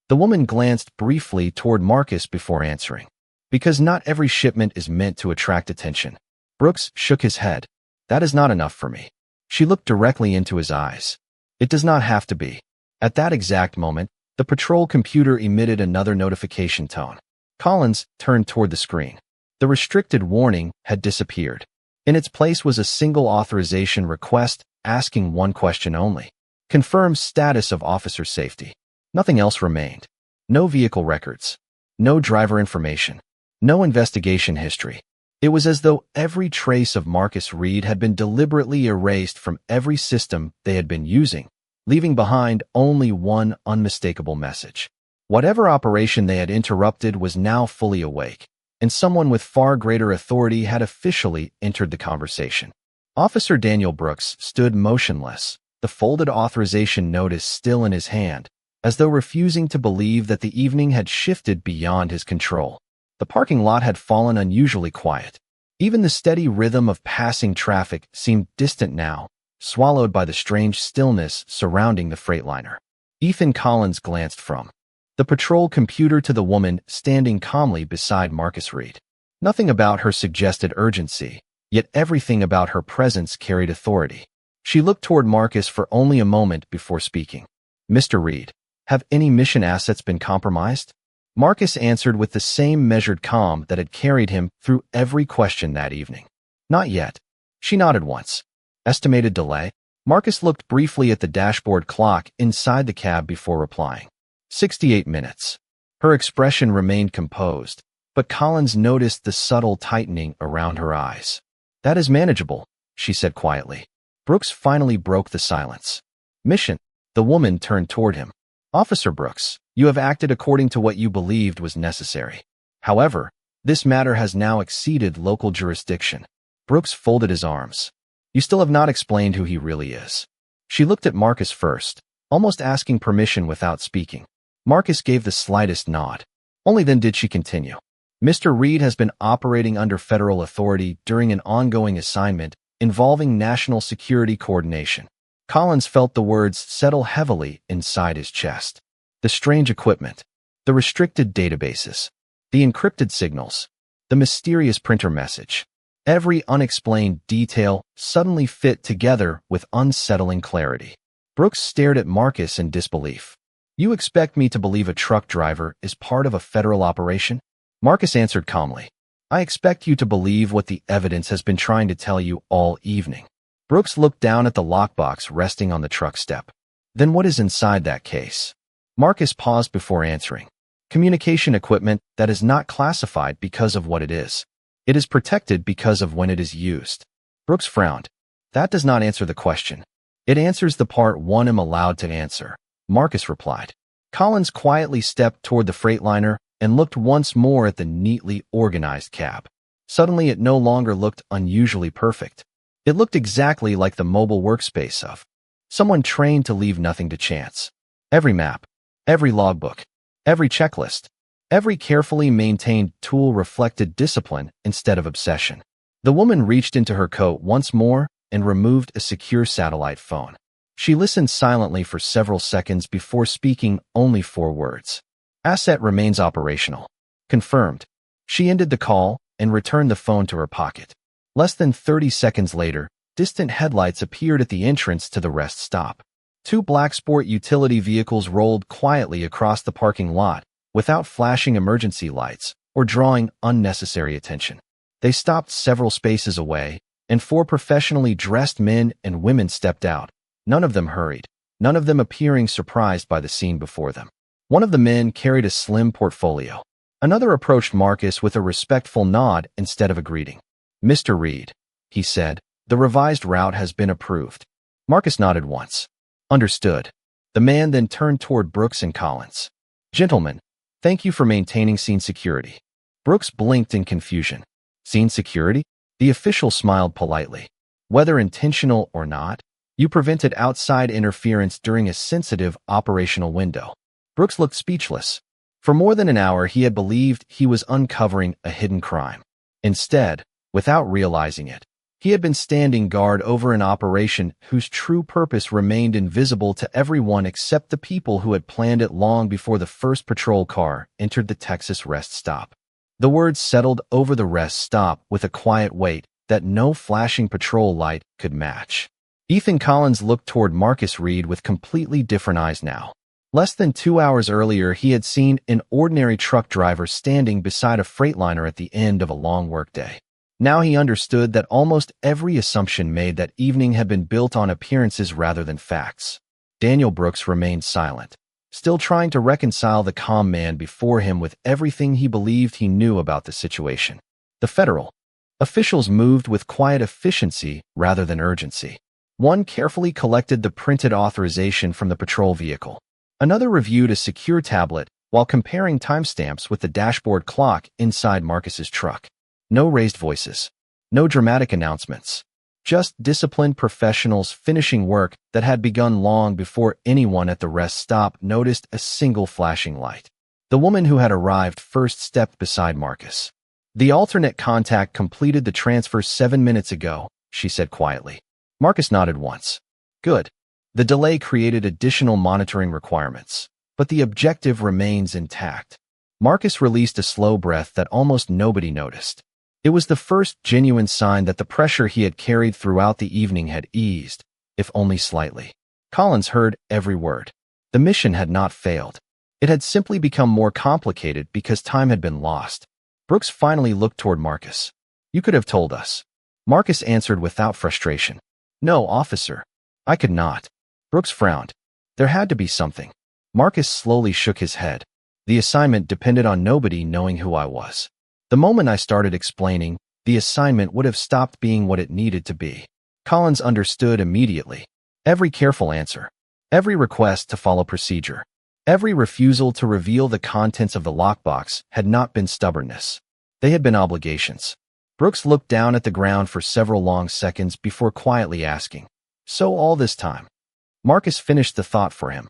The woman glanced briefly toward Marcus before answering. "Because not every shipment is meant to attract attention." Brooks shook his head. "That is not enough for me." She looked directly into his eyes. "It does not have to be." At that exact moment, the patrol computer emitted another notification tone. Collins turned toward the screen. The restricted warning had disappeared. In its place was a single authorization request asking one question only. "Confirm status of officer safety." Nothing else remained. No vehicle records. No driver information. No investigation history. It was as though every trace of Marcus Reed had been deliberately erased from every system they had been using, leaving behind only one unmistakable message. Whatever operation they had interrupted was now fully awake, and someone with far greater authority had officially entered the conversation. Officer Daniel Brooks stood motionless, the folded authorization notice still in his hand, as though refusing to believe that the evening had shifted beyond his control. The parking lot had fallen unusually quiet. Even the steady rhythm of passing traffic seemed distant now, swallowed by the strange stillness surrounding the Freightliner. Ethan Collins glanced from the patrol computer to the woman standing calmly beside Marcus Reed. Nothing about her suggested urgency, yet everything about her presence carried authority. She looked toward Marcus for only a moment before speaking. "Mr. Reed, have any mission assets been compromised?" Marcus answered with the same measured calm that had carried him through every question that evening. "Not yet." She nodded once. "Estimated delay?" Marcus looked briefly at the dashboard clock inside the cab before replying. 68 minutes. Her expression remained composed, but Collins noticed the subtle tightening around her eyes. "That is manageable," she said quietly. Brooks finally broke the silence. "Mission." The woman turned toward him. "Officer Brooks, you have acted according to what you believed was necessary. However, this matter has now exceeded local jurisdiction." Brooks folded his arms. "You still have not explained who he really is." She looked at Marcus first, almost asking permission without speaking. Marcus gave the slightest nod. Only then did she continue. "Mr. Reed has been operating under federal authority during an ongoing assignment involving national security coordination." Collins felt the words settle heavily inside his chest. The strange equipment, the restricted databases, the encrypted signals, the mysterious printer message. Every unexplained detail suddenly fit together with unsettling clarity. Brooks stared at Marcus in disbelief. "You expect me to believe a truck driver is part of a federal operation?" Marcus answered calmly. "I expect you to believe what the evidence has been trying to tell you all evening." Brooks looked down at the lockbox resting on the truck step. "Then what is inside that case?" Marcus paused before answering. "Communication equipment that is not classified because of what it is. It is protected because of when it is used." Brooks frowned. "That does not answer the question." "It answers the part one am allowed to answer," Marcus replied. Collins quietly stepped toward the Freightliner and looked once more at the neatly organized cab. Suddenly it no longer looked unusually perfect. It looked exactly like the mobile workspace of someone trained to leave nothing to chance. Every map, every logbook, every checklist, every carefully maintained tool reflected discipline instead of obsession. The woman reached into her coat once more and removed a secure satellite phone. She listened silently for several seconds before speaking only 4 words. "Asset remains operational." "Confirmed." She ended the call and returned the phone to her pocket. Less than 30 seconds later, distant headlights appeared at the entrance to the rest stop. 2 black sport utility vehicles rolled quietly across the parking lot without flashing emergency lights or drawing unnecessary attention. They stopped several spaces away, and 4 professionally dressed men and women stepped out. None of them hurried, none of them appearing surprised by the scene before them. One of the men carried a slim portfolio. Another approached Marcus with a respectful nod instead of a greeting. "Mr. Reed," he said, "the revised route has been approved." Marcus nodded once. "Understood." The man then turned toward Brooks and Collins. "Gentlemen, thank you for maintaining scene security." Brooks blinked in confusion. "Scene security?" The official smiled politely. "Whether intentional or not, you prevented outside interference during a sensitive operational window." Brooks looked speechless. For more than an hour, he had believed he was uncovering a hidden crime. Instead, without realizing it, he had been standing guard over an operation whose true purpose remained invisible to everyone except the people who had planned it long before the first patrol car entered the Texas rest stop. The words settled over the rest stop with a quiet weight that no flashing patrol light could match. Ethan Collins looked toward Marcus Reed with completely different eyes now. Less than 2 hours earlier, he had seen an ordinary truck driver standing beside a Freightliner at the end of a long workday. Now he understood that almost every assumption made that evening had been built on appearances rather than facts. Daniel Brooks remained silent, still trying to reconcile the calm man before him with everything he believed he knew about the situation. The federal officials moved with quiet efficiency rather than urgency. One carefully collected the printed authorization from the patrol vehicle. Another reviewed a secure tablet while comparing timestamps with the dashboard clock inside Marcus's truck. No raised voices, no dramatic announcements, just disciplined professionals finishing work that had begun long before anyone at the rest stop noticed a single flashing light. The woman who had arrived first stepped beside Marcus. "The alternate contact completed the transfer 7 minutes ago," she said quietly. Marcus nodded once. "Good." The delay created additional monitoring requirements, but the objective remains intact. Marcus released a slow breath that almost nobody noticed. It was the first genuine sign that the pressure he had carried throughout the evening had eased, if only slightly. Collins heard every word. The mission had not failed. It had simply become more complicated because time had been lost. Brooks finally looked toward Marcus. "You could have told us." Marcus answered without frustration. "No, officer. I could not." Brooks frowned. There had to be something. Marcus slowly shook his head. The assignment depended on nobody knowing who I was. The moment I started explaining, the assignment would have stopped being what it needed to be. Collins understood immediately. Every careful answer, every request to follow procedure, every refusal to reveal the contents of the lockbox had not been stubbornness. They had been obligations. Brooks looked down at the ground for several long seconds before quietly asking, "So all this time?" Marcus finished the thought for him.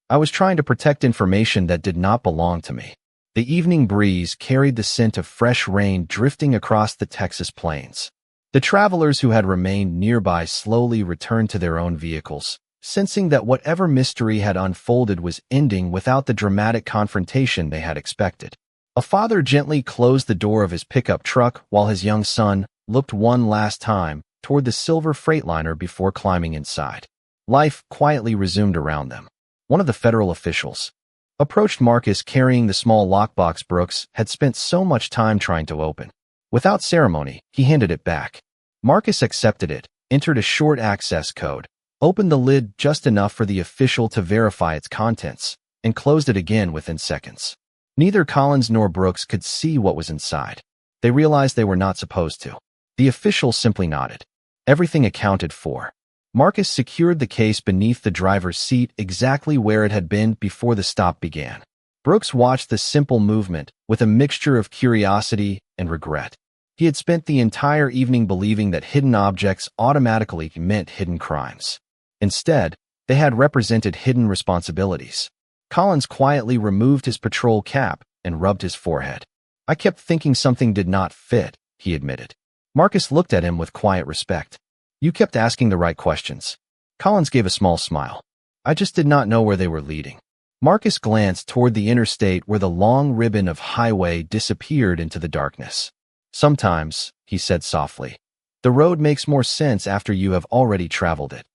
"I was trying to protect information that did not belong to me." The evening breeze carried the scent of fresh rain drifting across the Texas plains. The travelers who had remained nearby slowly returned to their own vehicles, sensing that whatever mystery had unfolded was ending without the dramatic confrontation they had expected. A father gently closed the door of his pickup truck while his young son looked one last time toward the silver Freightliner before climbing inside. Life quietly resumed around them. One of the federal officials approached Marcus carrying the small lockbox Brooks had spent so much time trying to open. Without ceremony, he handed it back. Marcus accepted it, entered a short access code, opened the lid just enough for the official to verify its contents, and closed it again within seconds. Neither Collins nor Brooks could see what was inside. They realized they were not supposed to. The official simply nodded. Everything accounted for. Marcus secured the case beneath the driver's seat exactly where it had been before the stop began. Brooks watched the simple movement with a mixture of curiosity and regret. He had spent the entire evening believing that hidden objects automatically meant hidden crimes. Instead, they had represented hidden responsibilities. Collins quietly removed his patrol cap and rubbed his forehead. "I kept thinking something did not fit," he admitted. Marcus looked at him with quiet respect. "You kept asking the right questions." Collins gave a small smile. "I just did not know where they were leading." Marcus glanced toward the interstate where the long ribbon of highway disappeared into the darkness. "Sometimes," he said softly, "the road makes more sense after you have already traveled it."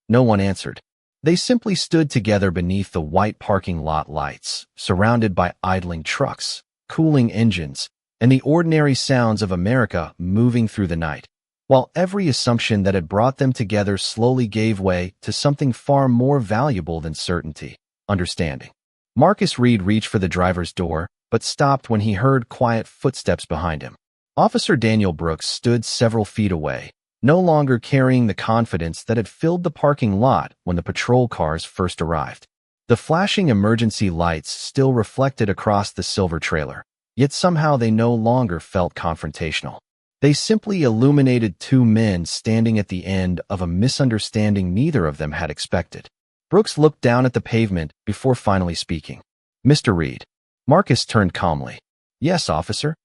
No one answered. They simply stood together beneath the white parking lot lights, surrounded by idling trucks, cooling engines, and the ordinary sounds of America moving through the night, while every assumption that had brought them together slowly gave way to something far more valuable than certainty: understanding. Marcus Reed reached for the driver's door, but stopped when he heard quiet footsteps behind him. Officer Daniel Brooks stood several feet away, no longer carrying the confidence that had filled the parking lot when the patrol cars first arrived. The flashing emergency lights still reflected across the silver trailer, yet somehow they no longer felt confrontational. They simply illuminated two men standing at the end of a misunderstanding neither of them had expected. Brooks looked down at the pavement before finally speaking. "Mr. Reed." Marcus turned calmly. "Yes, officer."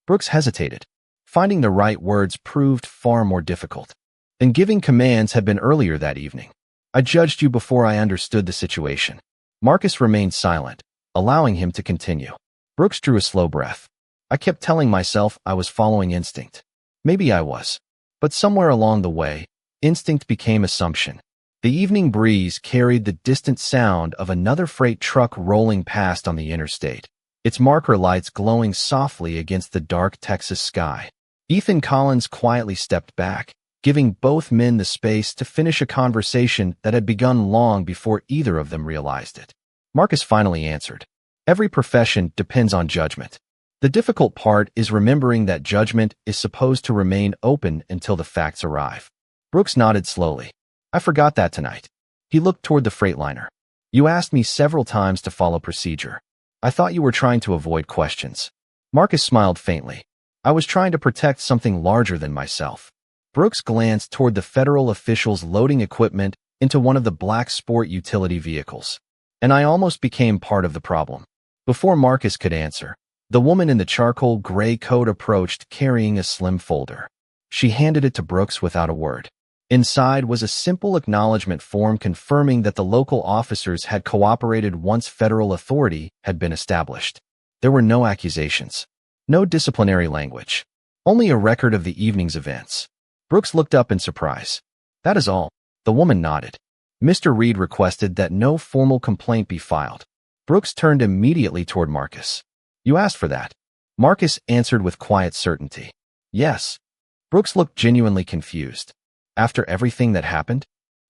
Brooks hesitated. Finding the right words proved far more difficult than giving commands had been earlier that evening. "I judged you before I understood the situation." Marcus remained silent, allowing him to continue. Brooks drew a slow breath. "I kept telling myself I was following instinct. Maybe I was. But somewhere along the way, instinct became assumption." The evening breeze carried the distant sound of another freight truck rolling past on the interstate, its marker lights glowing softly against the dark Texas sky. Ethan Collins quietly stepped back, giving both men the space to finish a conversation that had begun long before either of them realized it. Marcus finally answered, "Every profession depends on judgment. The difficult part is remembering that judgment is supposed to remain open until the facts arrive." Brooks nodded slowly. "I forgot that tonight." He looked toward the Freightliner. "You asked me several times to follow procedure. I thought you were trying to avoid questions." Marcus smiled faintly. "I was trying to protect something larger than myself." Brooks glanced toward the federal officials loading equipment into one of the black sport utility vehicles. "And I almost became part of the problem." Before Marcus could answer, the woman in the charcoal gray coat approached carrying a slim folder. She handed it to Brooks without a word. Inside was a simple acknowledgement form confirming that the local officers had cooperated once federal authority had been established. There were no accusations. No disciplinary language. Only a record of the evening's events. Brooks looked up in surprise. "That is all." The woman nodded. Mr. Reed requested that no formal complaint be filed. Brooks turned immediately toward Marcus. "You asked for that." Marcus answered with quiet certainty. "Yes." Brooks looked genuinely confused. After everything that happened?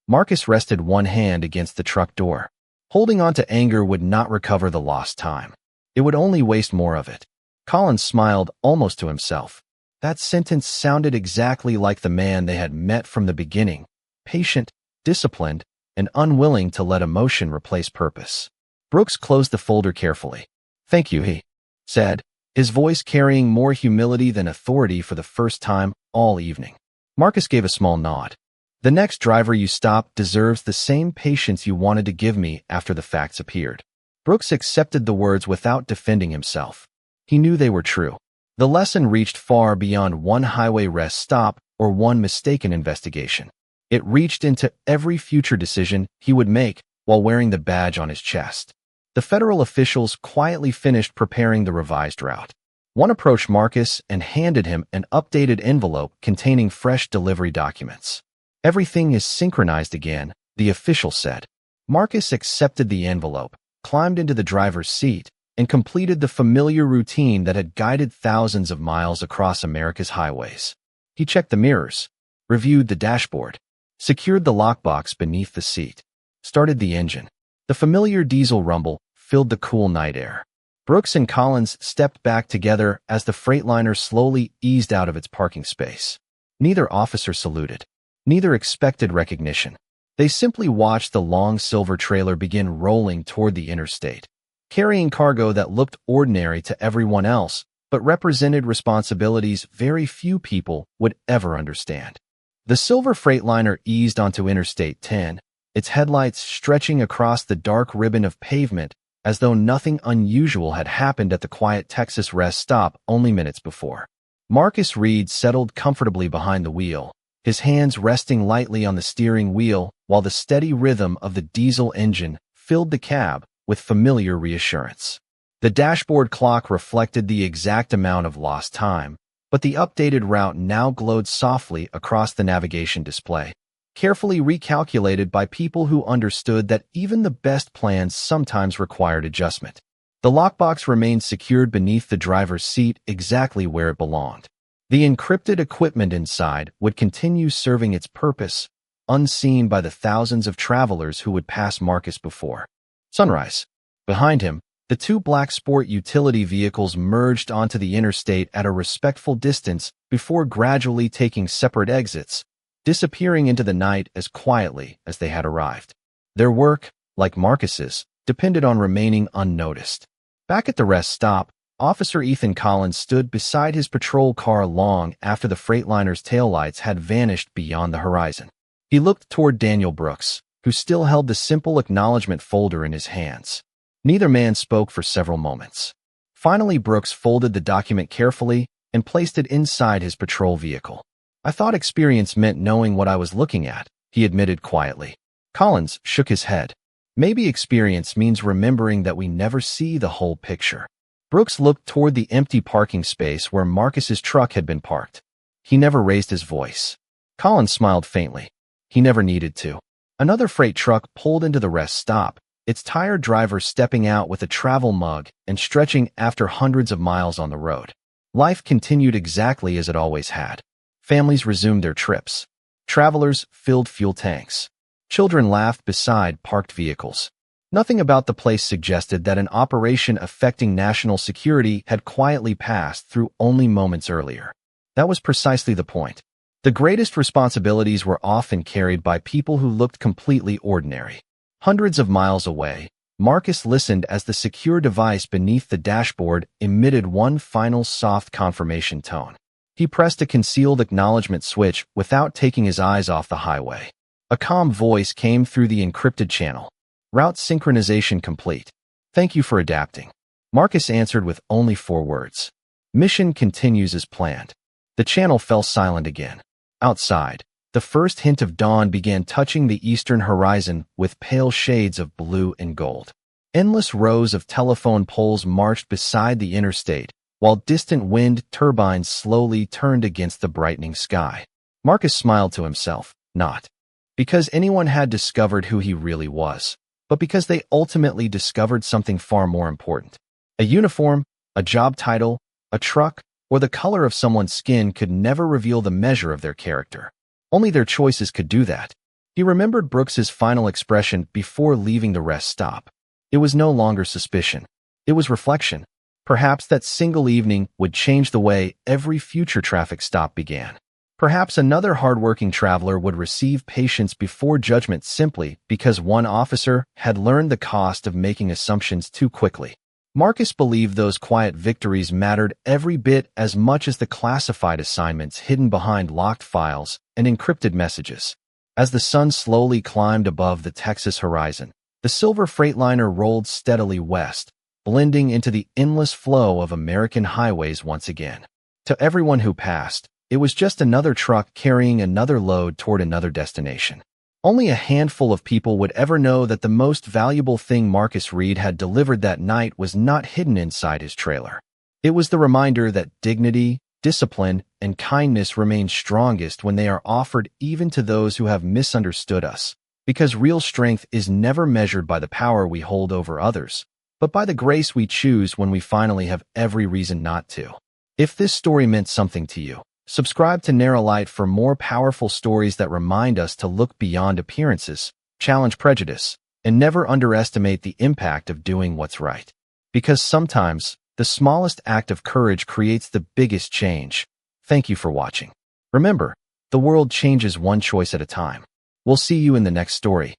Marcus rested one hand against the truck door. Holding on to anger would not recover the lost time. It would only waste more of it. Collins smiled almost to himself. That sentence sounded exactly like the man they had met from the beginning, patient, disciplined, and unwilling to let emotion replace purpose. Brooks closed the folder carefully. "Thank you," he said, his voice carrying more humility than authority for the first time all evening. Marcus gave a small nod. "The next driver you stop deserves the same patience you wanted to give me after the facts appeared." Brooks accepted the words without defending himself. He knew they were true. The lesson reached far beyond one highway rest stop or one mistaken investigation. It reached into every future decision he would make while wearing the badge on his chest. The federal officials quietly finished preparing the revised route. One approached Marcus and handed him an updated envelope containing fresh delivery documents. "Everything is synchronized again," the official said. Marcus accepted the envelope, climbed into the driver's seat, and completed the familiar routine that had guided thousands of miles across America's highways. He checked the mirrors, reviewed the dashboard, secured the lockbox beneath the seat, started the engine. The familiar diesel rumble filled the cool night air. Brooks and Collins stepped back together as the Freightliner slowly eased out of its parking space. Neither officer saluted. Neither expected recognition. They simply watched the long silver trailer begin rolling toward the interstate, carrying cargo that looked ordinary to everyone else, but represented responsibilities very few people would ever understand. The silver Freightliner eased onto Interstate 10, its headlights stretching across the dark ribbon of pavement as though nothing unusual had happened at the quiet Texas rest stop only minutes before. Marcus Reed settled comfortably behind the wheel, his hands resting lightly on the steering wheel while the steady rhythm of the diesel engine filled the cab with familiar reassurance. The dashboard clock reflected the exact amount of lost time, but the updated route now glowed softly across the navigation display, carefully recalculated by people who understood that even the best plans sometimes required adjustment. The lockbox remained secured beneath the driver's seat exactly where it belonged. The encrypted equipment inside would continue serving its purpose, unseen by the thousands of travelers who would pass Marcus before. Sunrise. Behind him, the two black sport utility vehicles merged onto the interstate at a respectful distance before gradually taking separate exits, disappearing into the night as quietly as they had arrived. Their work, like Marcus's, depended on remaining unnoticed. Back at the rest stop, Officer Ethan Collins stood beside his patrol car long after the Freightliner's taillights had vanished beyond the horizon. He looked toward Daniel Brooks, who still held the simple acknowledgement folder in his hands. Neither man spoke for several moments. Finally, Brooks folded the document carefully and placed it inside his patrol vehicle. "I thought experience meant knowing what I was looking at," he admitted quietly. Collins shook his head. "Maybe experience means remembering that we never see the whole picture." Brooks looked toward the empty parking space where Marcus's truck had been parked. He never raised his voice. Collins smiled faintly. He never needed to. Another freight truck pulled into the rest stop, its tired driver stepping out with a travel mug and stretching after hundreds of miles on the road. Life continued exactly as it always had. Families resumed their trips. Travelers filled fuel tanks. Children laughed beside parked vehicles. Nothing about the place suggested that an operation affecting national security had quietly passed through only moments earlier. That was precisely the point. The greatest responsibilities were often carried by people who looked completely ordinary. Hundreds of miles away, Marcus listened as the secure device beneath the dashboard emitted one final soft confirmation tone. He pressed a concealed acknowledgement switch without taking his eyes off the highway. A calm voice came through the encrypted channel. "Route synchronization complete. Thank you for adapting." Marcus answered with only 4 words. "Mission continues as planned." The channel fell silent again. Outside, the first hint of dawn began touching the eastern horizon with pale shades of blue and gold. Endless rows of telephone poles marched beside the interstate, while distant wind turbines slowly turned against the brightening sky. Marcus smiled to himself, not because anyone had discovered who he really was, but because they ultimately discovered something far more important. A uniform, a job title, a truck, or the color of someone's skin could never reveal the measure of their character. Only their choices could do that. He remembered Brooks's final expression before leaving the rest stop. It was no longer suspicion. It was reflection. Perhaps that single evening would change the way every future traffic stop began. Perhaps another hardworking traveler would receive patience before judgment simply because one officer had learned the cost of making assumptions too quickly. Marcus believed those quiet victories mattered every bit as much as the classified assignments hidden behind locked files and encrypted messages. As the sun slowly climbed above the Texas horizon, the silver freightliner rolled steadily west, blending into the endless flow of American highways once again. To everyone who passed, it was just another truck carrying another load toward another destination. Only a handful of people would ever know that the most valuable thing Marcus Reed had delivered that night was not hidden inside his trailer. It was the reminder that dignity, discipline, and kindness remain strongest when they are offered even to those who have misunderstood us, because real strength is never measured by the power we hold over others, but by the grace we choose when we finally have every reason not to. If this story meant something to you, subscribe to Narralight for more powerful stories that remind us to look beyond appearances, challenge prejudice, and never underestimate the impact of doing what's right. Because sometimes, the smallest act of courage creates the biggest change. Thank you for watching. Remember, the world changes one choice at a time. We'll see you in the next story.